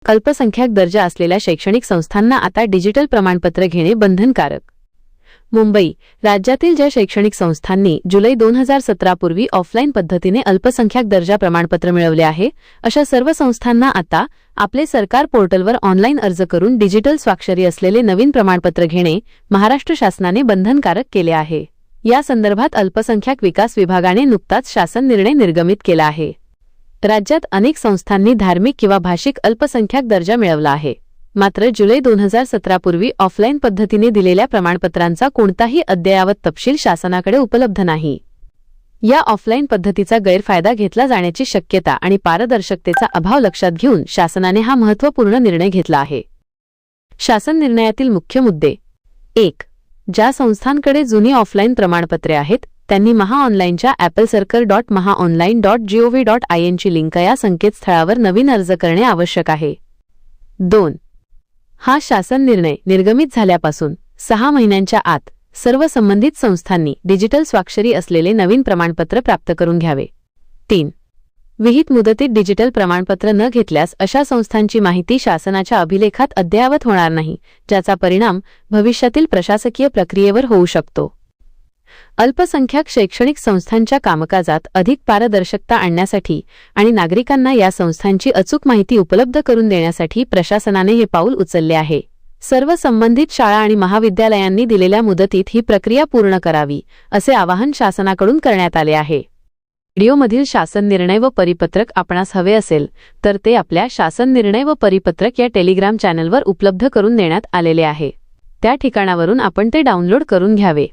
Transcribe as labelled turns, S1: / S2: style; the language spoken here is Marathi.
S1: अल्पसंख्याक दर्जा असलेल्या शैक्षणिक संस्थांना आता डिजिटल प्रमाणपत्र घेणे बंधनकारक। मुंबई राज्यातील ज्या शैक्षणिक संस्थांनी जुलै 2017 पूर्वी ऑफलाईन पद्धतीने अल्पसंख्याक दर्जा प्रमाणपत्र मिळवले आहे, अशा सर्व संस्थांना आता आपले सरकार पोर्टलवर ऑनलाईन अर्ज करून डिजिटल स्वाक्षरी असलेले नवीन प्रमाणपत्र घेणे महाराष्ट्र शासनाने बंधनकारक केले आहे। या संदर्भात अल्पसंख्याक विकास विभागाने नुकताच शासन निर्णय निर्गमित केला आहे। राज्यात अनेक संस्थांनी धार्मिक किंवा भाषिक अल्पसंख्याक दर्जा मिळवला आहे, मात्र जुलै 2017 पूर्वी ऑफलाईन पद्धतीने दिलेल्या प्रमाणपत्रांचा कोणताही अद्ययावत तपशील शासनाकडे उपलब्ध नाही। या ऑफलाईन पद्धतीचा गैरफायदा घेतला जाण्याची शक्यता आणि पारदर्शकतेचा अभाव लक्षात घेऊन शासनाने हा महत्त्वपूर्ण निर्णय घेतला आहे। शासन निर्णयातील मुख्य मुद्दे: 1. ज्या संस्थांकडे जुनी ऑफलाईन प्रमाणपत्रे आहेत त्यांनी महाऑनलाईनच्या appleCircle.mahaonline.gov.in ची लिंक या संकेतस्थळावर नवीन अर्ज करणे आवश्यक आहे। 2. हा शासन निर्णय निर्गमित झाल्यापासून 6 महिन्यांच्या आत सर्व संबंधित संस्थांनी डिजिटल स्वाक्षरी असलेले नवीन प्रमाणपत्र प्राप्त करून घ्यावे। 3. विहित मुदतीत डिजिटल प्रमाणपत्र न घेतल्यास अशा संस्थांची माहिती शासनाच्या अभिलेखात अद्ययावत होणार नाही, ज्याचा परिणाम भविष्यातील प्रशासकीय प्रक्रियेवर होऊ शकतो। अल्पसंख्याक शैक्षणिक संस्थांच्या कामकाजात अधिक पारदर्शकता आणण्यासाठी आणि नागरिकांना या संस्थांची अचूक माहिती उपलब्ध करून देण्यासाठी प्रशासनाने हे पाऊल उचलले आहे। सर्व संबंधित शाळा आणि महाविद्यालयांनी दिलेल्या मुदतीत ही प्रक्रिया पूर्ण करावी, असे आवाहन शासनाकडून करण्यात आले आहे। व्हिडिओमधील शासन निर्णय व परिपत्रक आपणास हवे असेल तर ते आपल्या शासन निर्णय व परिपत्रक या टेलिग्राम चॅनलवर उपलब्ध करून देण्यात आलेले आहे। त्या ठिकाणावरून आपण ते डाउनलोड करून घ्यावे।